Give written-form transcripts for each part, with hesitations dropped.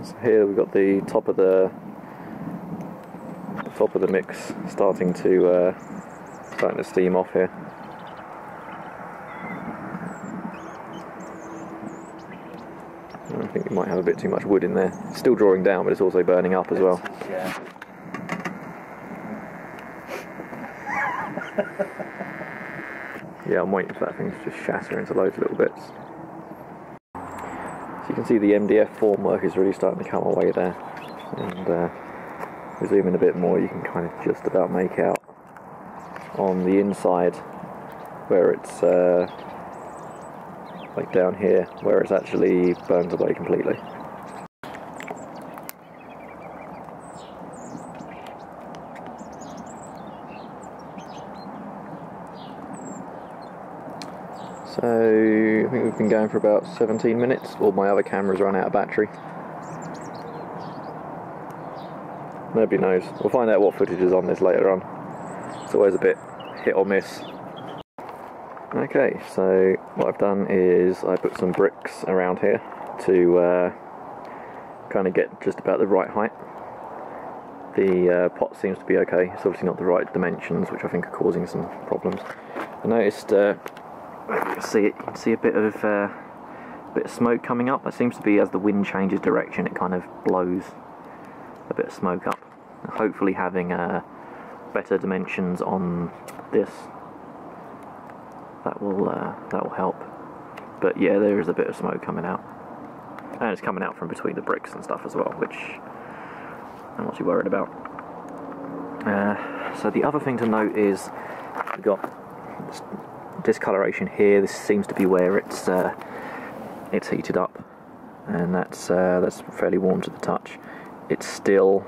So here we've got the top of the mix starting to steam off here. I think we might have a bit too much wood in there. It's still drawing down, but it's also burning up as well. Yeah. Yeah, I'm waiting for that thing to just shatter into loads of little bits. So you can see the MDF formwork is really starting to come away there. And we zoom in a bit more, you can kind of just about make out on the inside where it's like down here, where it's actually burned away completely. So I think we've been going for about 17 minutes. All my other cameras run out of battery. Nobody knows. We'll find out what footage is on this later on. It's always a bit hit or miss. Okay, so what I've done is I put some bricks around here to kind of get just about the right height. The pot seems to be okay. It's obviously not the right dimensions, which I think are causing some problems. I noticed, you can see a bit of smoke coming up. That seems to be as the wind changes direction, it kind of blows a bit of smoke up. Hopefully having better dimensions on this, that will help. But yeah, there is a bit of smoke coming out, and it's coming out from between the bricks and stuff as well, which I'm not too worried about. So the other thing to note is we've got this discoloration here. This seems to be where it's heated up, and that's fairly warm to the touch. It's still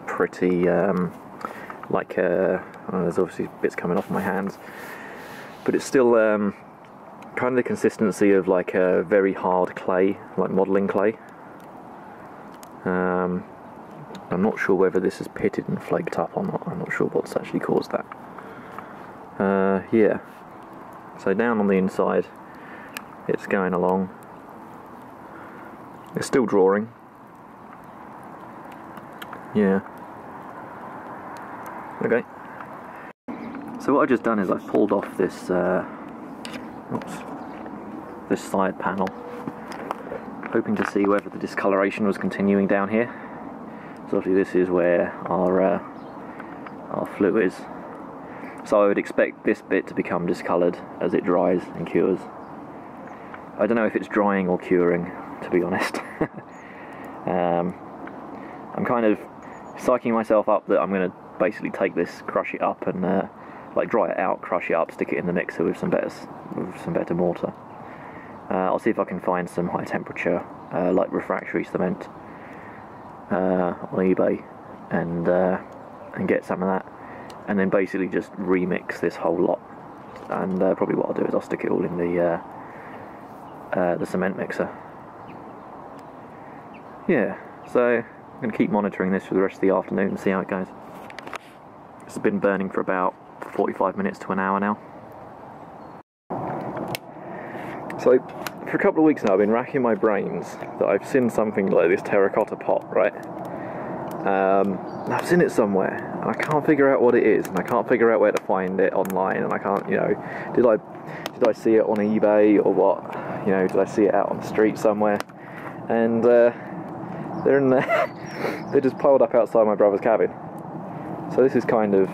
pretty there's obviously bits coming off my hands, but it's still kind of the consistency of like a very hard clay, like modelling clay. I'm not sure whether this is pitted and flaked up or not. I'm not sure what's actually caused that. Yeah, so down on the inside it's going along. It's still drawing. Yeah. Okay. So what I've just done is I've pulled off this this side panel, hoping to see whether the discoloration was continuing down here. So obviously this is where our flue is. So I would expect this bit to become discoloured as it dries and cures. I don't know if it's drying or curing, to be honest. I'm kind of psyching myself up that I'm going to basically take this, crush it up, and like dry it out, crush it up, stick it in the mixer with some better mortar. I'll see if I can find some high temperature, like refractory cement, on eBay, and get some of that, and then basically just remix this whole lot. And probably what I'll do is I'll stick it all in the cement mixer. Yeah, so I'm going to keep monitoring this for the rest of the afternoon and see how it goes. This has been burning for about 45 minutes to an hour now. So for a couple of weeks now I've been racking my brains that I've seen something like this terracotta pot, right? I've seen it somewhere and I can't figure out what it is, and I can't figure out where to find it online, and I can't, you know, did I see it on eBay or what? You know, did I see it out on the street somewhere? And they're in there. They're just piled up outside my brother's cabin. So this is kind of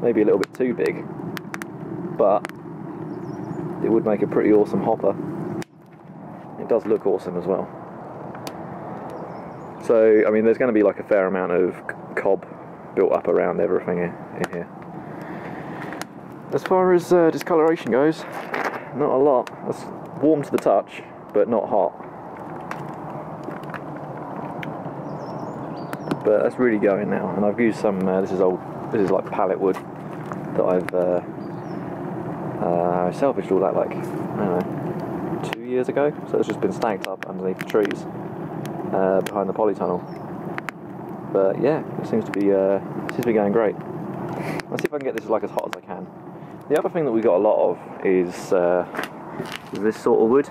maybe a little bit too big, but it would make a pretty awesome hopper. It does look awesome as well. So I mean, there's going to be like a fair amount of cob built up around everything in here. As far as discoloration goes, not a lot. It's warm to the touch, but not hot. But that's really going now, and I've used some. This is like pallet wood that I've salvaged all that, like, I don't know, 2 years ago. So it's just been stacked up underneath the trees behind the polytunnel. But yeah, it seems to be going great. Let's see if I can get this like as hot as I can. The other thing that we got a lot of is this sort of wood,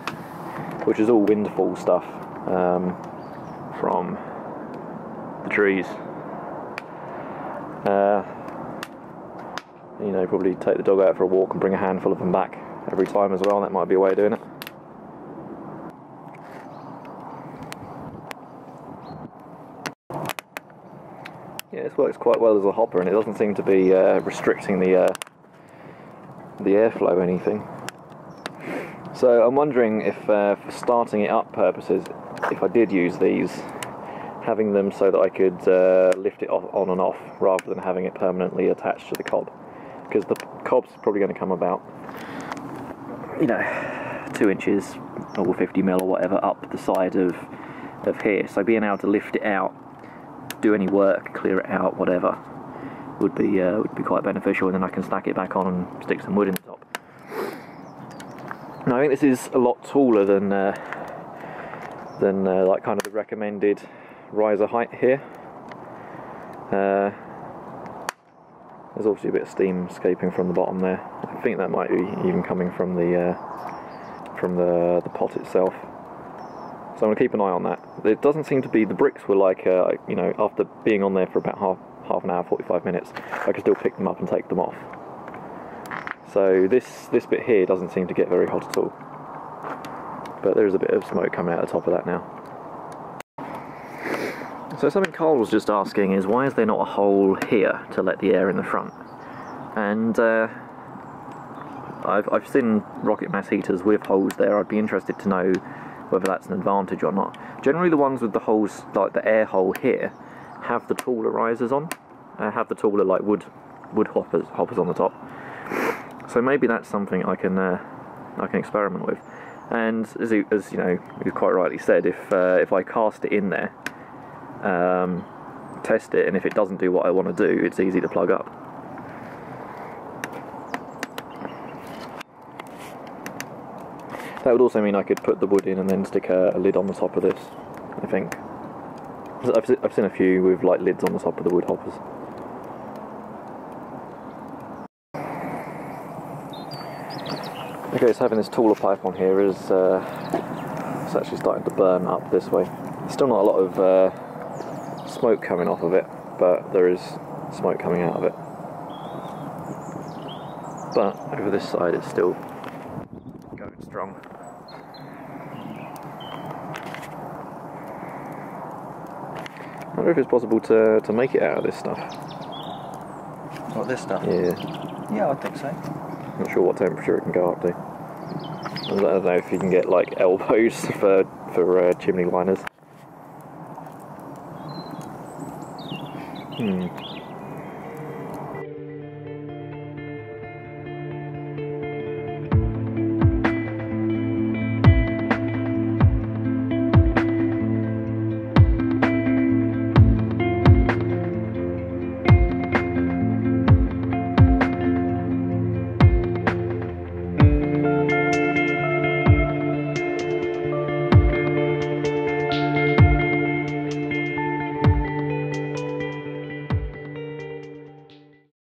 which is all windfall stuff. from the trees. You know, probably take the dog out for a walk and bring a handful of them back every time as well. That might be a way of doing it. Yeah, this works quite well as a hopper, and it doesn't seem to be restricting the airflow or anything. So I'm wondering if, for starting it up purposes, if I did use these, having them so that I could lift it on and off rather than having it permanently attached to the cob, because the cob's probably going to come about, you know, 2 inches or 50mm or whatever up the side of here. So being able to lift it out, do any work, clear it out, whatever, would be quite beneficial, and then I can stack it back on and stick some wood in the top. Now I think this is a lot taller than like kind of the recommended riser height here. There's obviously a bit of steam escaping from the bottom there. I think that might be even coming from the pot itself. So I'm going to keep an eye on that. It doesn't seem to be, the bricks were like, you know, after being on there for about half an hour, 45 minutes, I can still pick them up and take them off. So this bit here doesn't seem to get very hot at all. But there is a bit of smoke coming out the top of that now. So something Carl was just asking is, why is there not a hole here to let the air in the front? And I've seen rocket mass heaters with holes there. I'd be interested to know whether that's an advantage or not. Generally the ones with the holes, like the air hole here, have the taller risers on, have the taller like wood hoppers on the top. So maybe that's something I can experiment with. And as you know, you quite rightly said, if I cast it in there, test it, and if it doesn't do what I want to do, it's easy to plug up. That would also mean I could put the wood in and then stick a lid on the top of this, I think. I've seen a few with like lids on the top of the wood hoppers. Okay, so having this taller pipe on here is it's actually starting to burn up this way. Still not a lot of smoke coming off of it, but there is smoke coming out of it. But over this side it's still going strong. I wonder if it's possible to make it out of this stuff. What, this stuff? Yeah. Yeah, I think so. Not sure what temperature it can go up to. I don't know if you can get like elbows for chimney liners.